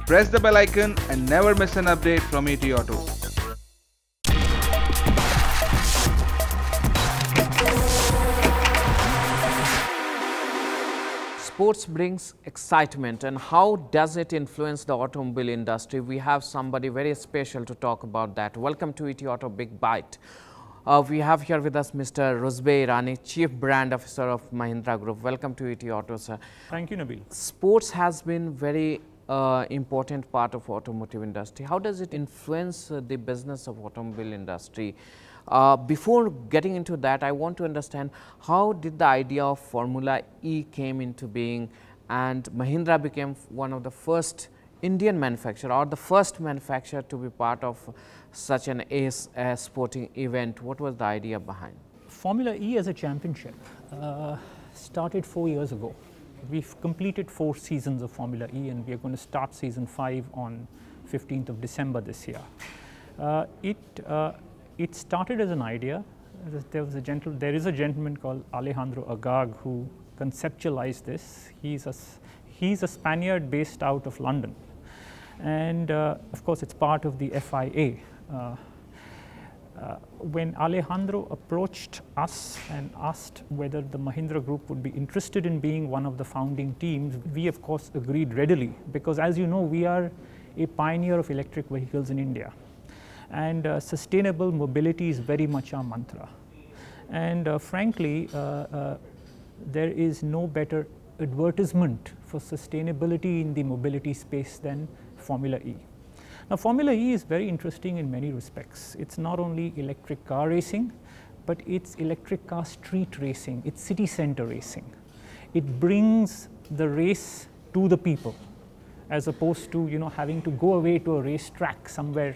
Press the bell icon and never miss an update from ETAuto. Sports brings excitement, and how does it influence the automobile industry? We have somebody very special to talk about that. Welcome to ETAuto Big Bite. We have here with us Mr. Ruzbeh Irani, Chief Brand Officer of Mahindra Group. Welcome to ETAuto, sir. Thank you, Nabil. Sports has been very important part of automotive industry. How does it influence the business of automobile industry? Before getting into that, I want to understand how did the idea of Formula E came into being, and Mahindra became one of the first Indian manufacturer or the first manufacturer to be part of such an sporting event. What was the idea behind? Formula E as a championship started 4 years ago. We've completed 4 seasons of Formula E, and we are going to start season 5 on 15th of December this year. It started as an idea. There is a gentleman called Alejandro Agag who conceptualized this. He's a Spaniard based out of London, and of course it's part of the FIA. When Alejandro approached us and asked whether the Mahindra Group would be interested in being one of the founding teams, we of course agreed readily, because as you know, we are a pioneer of electric vehicles in India, and sustainable mobility is very much our mantra. And frankly, there is no better advertisement for sustainability in the mobility space than Formula E. Now, Formula E is very interesting in many respects. It's not only electric car racing, but it's electric car street racing, it's city center racing. It brings the race to the people, as opposed to having to go away to a racetrack somewhere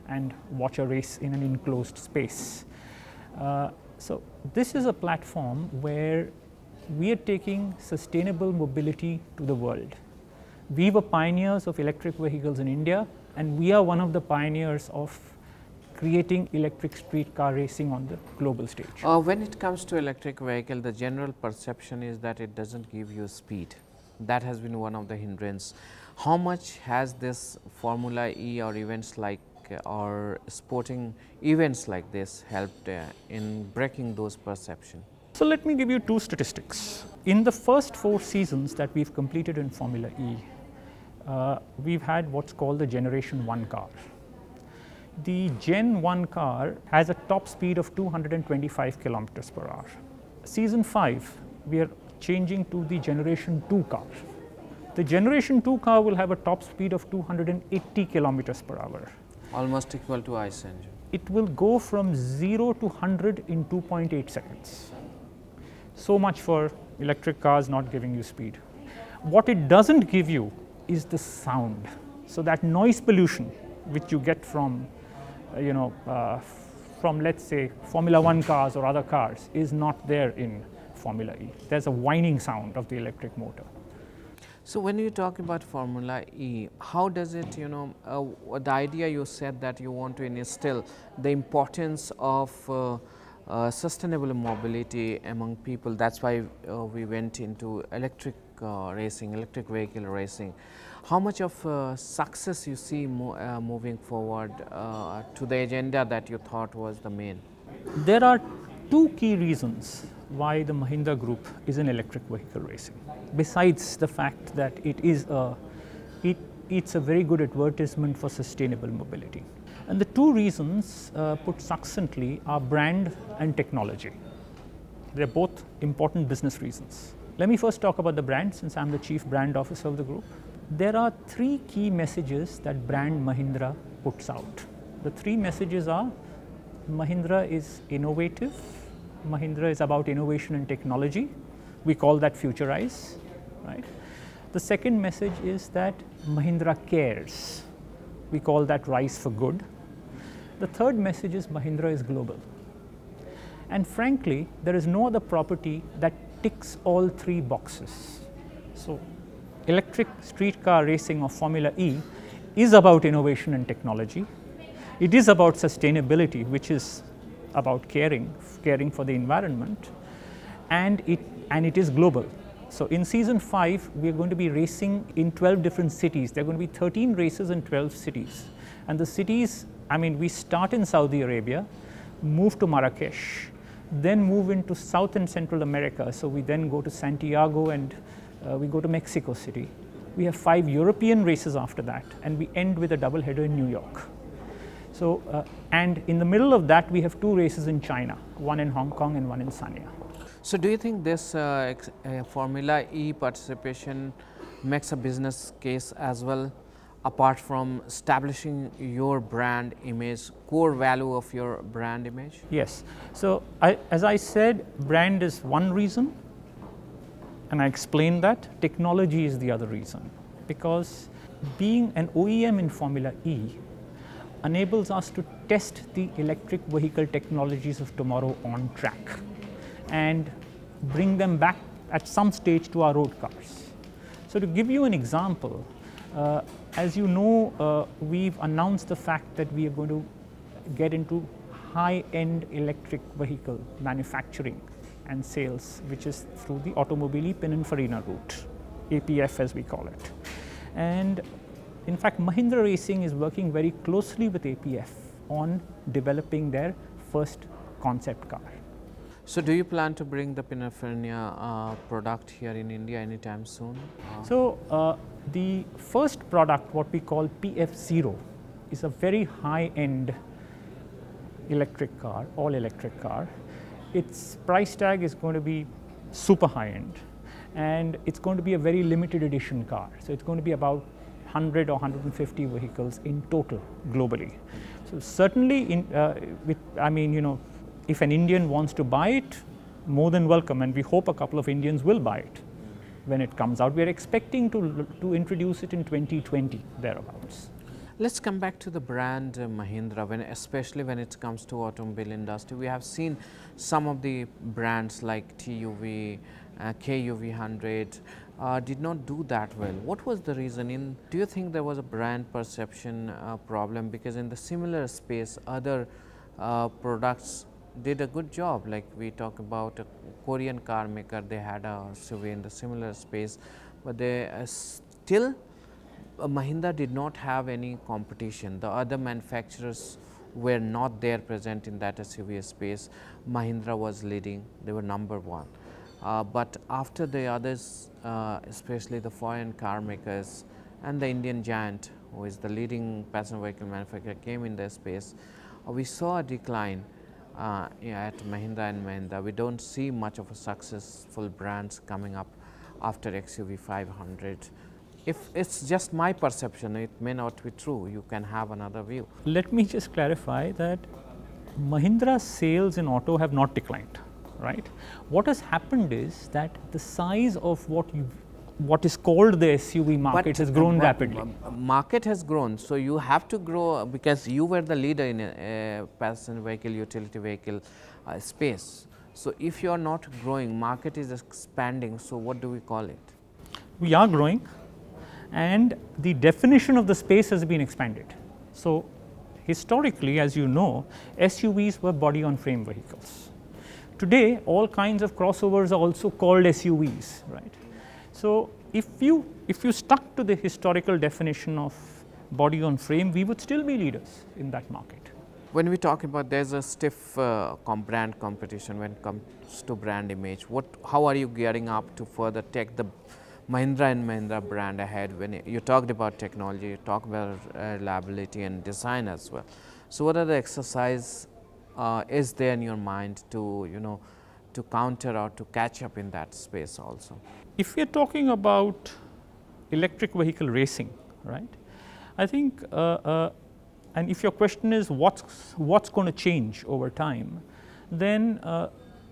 and watch a race in an enclosed space. So this is a platform where we are taking sustainable mobility to the world. We were pioneers of electric vehicles in India, and we are one of the pioneers of creating electric street car racing on the global stage. When it comes to electric vehicle, the general perception is that it doesn't give you speed. That has been one of the hindrances. How much has this Formula E or events like or sporting events like this helped in breaking those perceptions? So let me give you 2 statistics. In the first 4 seasons that we've completed in Formula E, we've had what's called the Generation 1 car. The Gen 1 car has a top speed of 225 kilometers per hour. Season 5, we are changing to the Generation 2 car. The Generation 2 car will have a top speed of 280 kilometers per hour. Almost equal to ICE engine. It will go from 0 to 100 in 2.8 seconds. So much for electric cars not giving you speed. What it doesn't give you is the sound. So that noise pollution which you get from, from let's say Formula 1 cars or other cars is not there in Formula E. There's a whining sound of the electric motor. So when you talk about Formula E, how does it, the idea you said that you want to instill the importance of sustainable mobility among people. That's why we went into electric racing, electric vehicle racing. How much of success you see moving forward to the agenda that you thought was the main? There are 2 key reasons why the Mahindra Group is in electric vehicle racing, besides the fact that it's a very good advertisement for sustainable mobility. And the 2 reasons, put succinctly, are brand and technology. They're both important business reasons. Let me first talk about the brand, since I'm the Chief Brand Officer of the group. There are 3 key messages that brand Mahindra puts out. The 3 messages are: Mahindra is innovative, Mahindra is about innovation and technology. We call that Futurize, right? The second message is that Mahindra cares. We call that Rise for Good. The third message is Mahindra is global. And frankly, there is no other property that ticks all 3 boxes. So electric street car racing of Formula E is about innovation and technology. It is about sustainability, which is about caring for the environment, and it is global. So in season 5, we are going to be racing in 12 different cities. There are going to be 13 races in 12 cities. And the cities, I mean, we start in Saudi Arabia, move to Marrakesh, then move into South and Central America. So we then go to Santiago and we go to Mexico City. We have 5 European races after that, and we end with a double header in New York. So, and in the middle of that, we have 2 races in China, one in Hong Kong and one in Sanya. So do you think this Formula E participation makes a business case as well, apart from establishing your brand image, core value of your brand image? Yes. So as I said, brand is one reason, and I explained that. Technology is the other reason, because being an OEM in Formula E enables us to test the electric vehicle technologies of tomorrow on track and bring them back at some stage to our road cars. So to give you an example, as you know, we've announced the fact that we are going to get into high-end electric vehicle manufacturing and sales, which is through the Automobili Pininfarina route, APF as we call it. And in fact, Mahindra Racing is working very closely with APF on developing their first concept car. So do you plan to bring the Pininfarina product here in India anytime soon? So the first product, what we call PF0, is a very high-end electric car, all electric car. Its price tag is going to be super high-end, and it's going to be a very limited edition car. So it's going to be about 100 or 150 vehicles in total globally. So certainly, I mean, you know, if an Indian wants to buy it, more than welcome, and we hope a couple of Indians will buy it when it comes out. We are expecting to introduce it in 2020, thereabouts. Let's come back to the brand Mahindra, especially when it comes to automobile industry. We have seen some of the brands like TUV, KUV100 did not do that well. What was the reason? Do you think there was a brand perception problem? Because in the similar space, other products did a good job. Like we talk about a Korean car maker, they had a SUV in the similar space, but they still Mahindra did not have any competition. The other manufacturers were not there present in that SUV space. Mahindra was leading, they were number 1. But after the others, especially the foreign car makers and the Indian giant, who is the leading passenger vehicle manufacturer, came in their space, we saw a decline at Mahindra and Mahindra. We don't see much of a successful brands coming up after XUV 500. If it's just my perception, it may not be true. You can have another view. Let me just clarify that Mahindra's sales in auto have not declined, right? What has happened is that the size of what is called the SUV market has grown rapidly. Market has grown, so you have to grow because you were the leader in a passenger vehicle, utility vehicle space. So if you are not growing, market is expanding, so what do we call it? We are growing, and the definition of the space has been expanded. So historically, as you know, SUVs were body on frame vehicles. Today, all kinds of crossovers are also called SUVs, right? So if you stuck to the historical definition of body on frame, we would still be leaders in that market. When we talk about there's a stiff brand competition when it comes to brand image, how are you gearing up to further take the Mahindra and Mahindra brand ahead? When you talked about technology, you talk about reliability and design as well. So what are the exercise is there in your mind to, you know, to counter or to catch up in that space also? If we are talking about electric vehicle racing, right, I think, and if your question is what's going to change over time, then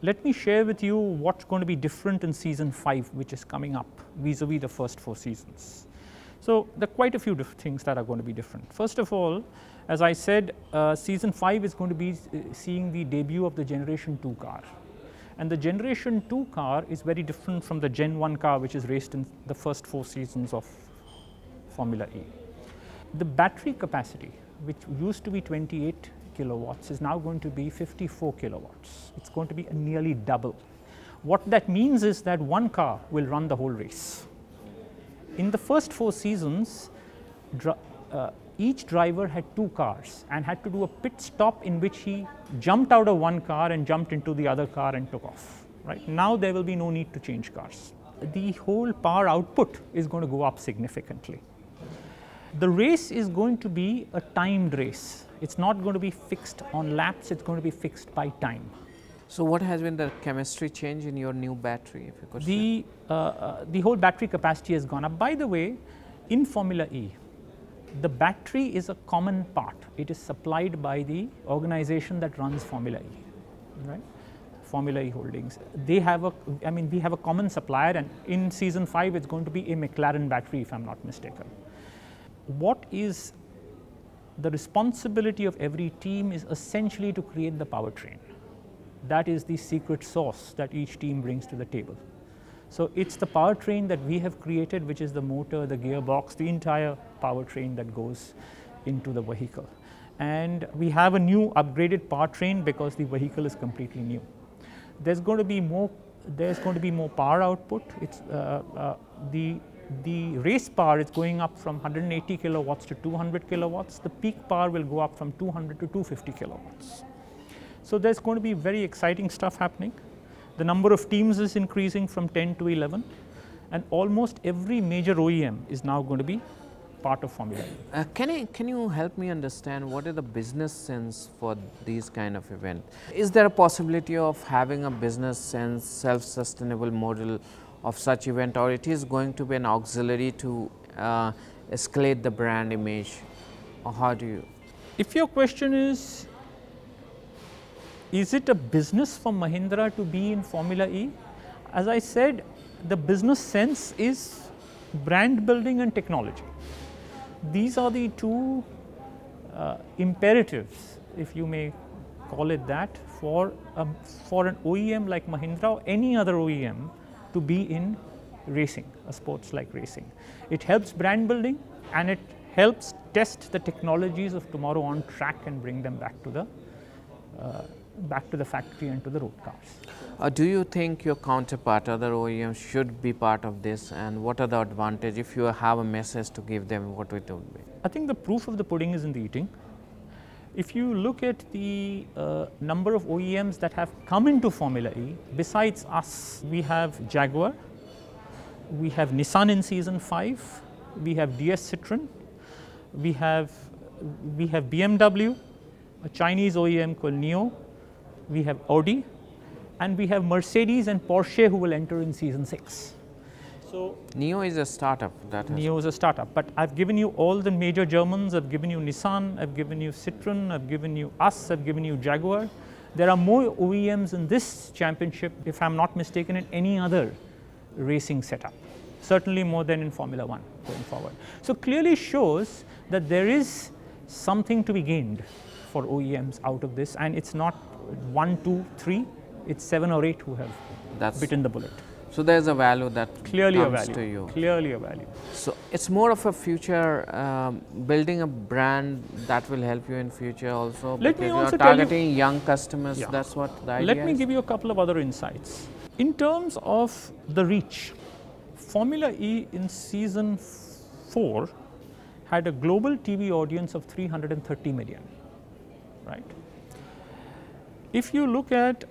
let me share with you what's going to be different in season 5, which is coming up vis-a-vis the first 4 seasons. So there are quite a few things that are going to be different. First of all, as I said, season 5 is going to be seeing the debut of the Generation 2 car. And the Generation 2 car is very different from the Gen 1 car, which is raced in the first 4 seasons of Formula E. The battery capacity, which used to be 28 kilowatts, is now going to be 54 kilowatts. It's going to be a nearly double. What that means is that one car will run the whole race. In the first 4 seasons, each driver had 2 cars and had to do a pit stop in which he jumped out of one car and jumped into the other car and took off. Right? Now there will be no need to change cars. The whole power output is going to go up significantly. The race is going to be a timed race. It's not going to be fixed on laps, it's going to be fixed by time. So what has been the chemistry change in your new battery, if you could say? The whole battery capacity has gone up. By the way, in Formula E, the battery is a common part. It is supplied by the organization that runs Formula E, right? Formula E Holdings. They have we have a common supplier, and in season 5 it's going to be a McLaren battery, if I'm not mistaken. What is the responsibility of every team is essentially to create the powertrain. That is the secret sauce that each team brings to the table. So it's the powertrain that we have created, which is the motor, the gearbox, the entire powertrain that goes into the vehicle. And we have a new upgraded powertrain because the vehicle is completely new. There's going to be more power output. It's the race power is going up from 180 kilowatts to 200 kilowatts. The peak power will go up from 200 to 250 kilowatts. So there's going to be very exciting stuff happening. The number of teams is increasing from 10 to 11, and almost every major OEM is now going to be part of Formula E. Can you help me understand what is the business sense for these kind of event? Is there a possibility of having a business sense, self-sustainable model of such event, or it is going to be an auxiliary to escalate the brand image, or how do you? If your question is it a business for Mahindra to be in Formula E? As I said, the business sense is brand building and technology. These are the 2 imperatives, if you may call it that, for an OEM like Mahindra or any other OEM to be in racing, a sports like racing. It helps brand building, and it helps test the technologies of tomorrow on track and bring them back to the factory and to the road cars. Do you think your counterpart, other OEMs, should be part of this, and what are the advantages? If you have a message to give them, what would it be? I think the proof of the pudding is in the eating. If you look at the number of OEMs that have come into Formula E, besides us, we have Jaguar, we have Nissan in season 5, we have DS Citroën, we have BMW, a Chinese OEM called NIO, we have Audi, and we have Mercedes and Porsche who will enter in season 6. So NIO is a startup. NIO is a startup, but I've given you all the major Germans. I've given you Nissan, I've given you Citroën, I've given you us, I've given you Jaguar. There are more OEMs in this championship, if I'm not mistaken, in any other racing setup. Certainly more than in Formula 1 going forward. So clearly shows that there is something to be gained for OEMs out of this, and it's not 1, 2, 3, it's 7 or 8 who have bitten the bullet. So there's a value that clearly comes to you. Clearly a value. So it's more of a future building a brand that will help you in future also. Let me also you're targeting young customers. Yeah. That's what the idea Let me give you a couple of other insights. In terms of the reach, Formula E in season 4 had a global TV audience of 330 million, right? If you look at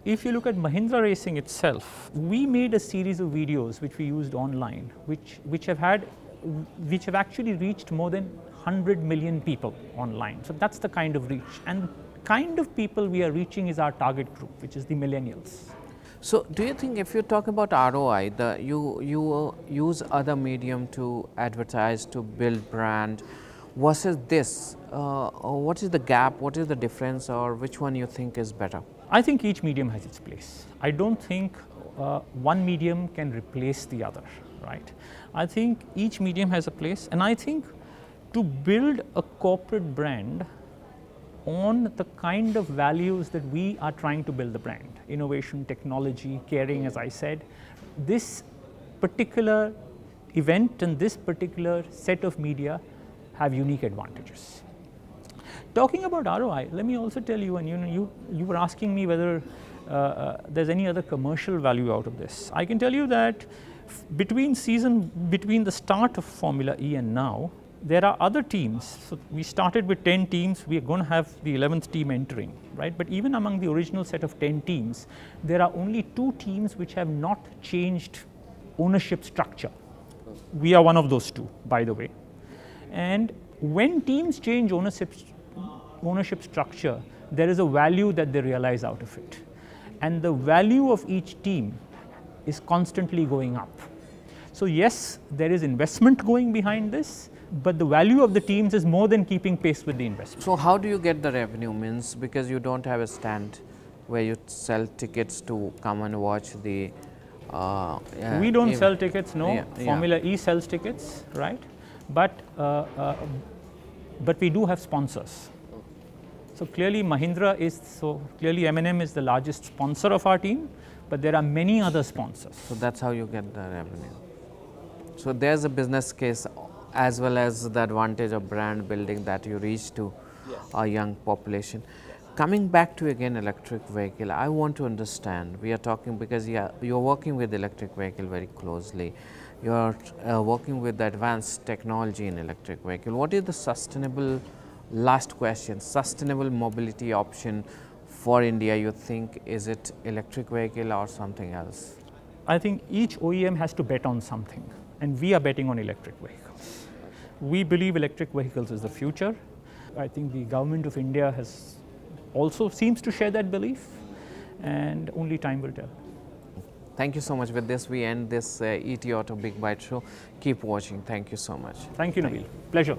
Mahindra Racing itself, we made a series of videos which we used online, which have actually reached more than 100 million people online. So that's the kind of reach, and the kind of people we are reaching is our target group, which is the millennials. So do you think if you talk about ROI, you use other medium to advertise, to build brand, versus this, what is the gap, what is the difference, or which one you think is better? I think each medium has its place. I don't think one medium can replace the other, right? I think each medium has a place, and I think to build a corporate brand on the kind of values that we are trying to build the brand, innovation, technology, caring, as I said, this particular event and this particular set of media have unique advantages. Talking about ROI, let me also tell you, and you were asking me whether there's any other commercial value out of this. I can tell you that between the start of Formula E and now, there are other teams. So we started with 10 teams, we are going to have the 11th team entering, right? But even among the original set of 10 teams, there are only 2 teams which have not changed ownership structure. We are one of those 2, by the way. And when teams change ownership structure, there is a value that they realize out of it. And the value of each team is constantly going up. So yes, there is investment going behind this, but the value of the teams is more than keeping pace with the investment. So how do you get the revenue? Means because you don't have a stand where you sell tickets to come and watch the we don't sell tickets, no. Yeah, Formula E sells tickets, right? But we do have sponsors. So clearly Mahindra clearly M&M is the largest sponsor of our team, but there are many other sponsors. So that's how you get the revenue. So there's a business case as well as the advantage of brand building that you reach to a young population. Coming back to again electric vehicle, I want to understand, we are talking because you're working with electric vehicle very closely. You're working with the advanced technology in electric vehicle. What is the sustainable, last question, sustainable mobility option for India you think? Is it electric vehicle or something else? I think each OEM has to bet on something, and we are betting on electric vehicles. We believe electric vehicles is the future. I think the government of India also seems to share that belief, and only time will tell. Thank you so much. With this, we end this ETAuto Big Bite show. Keep watching. Thank you so much. Thank you, Nabil. Pleasure.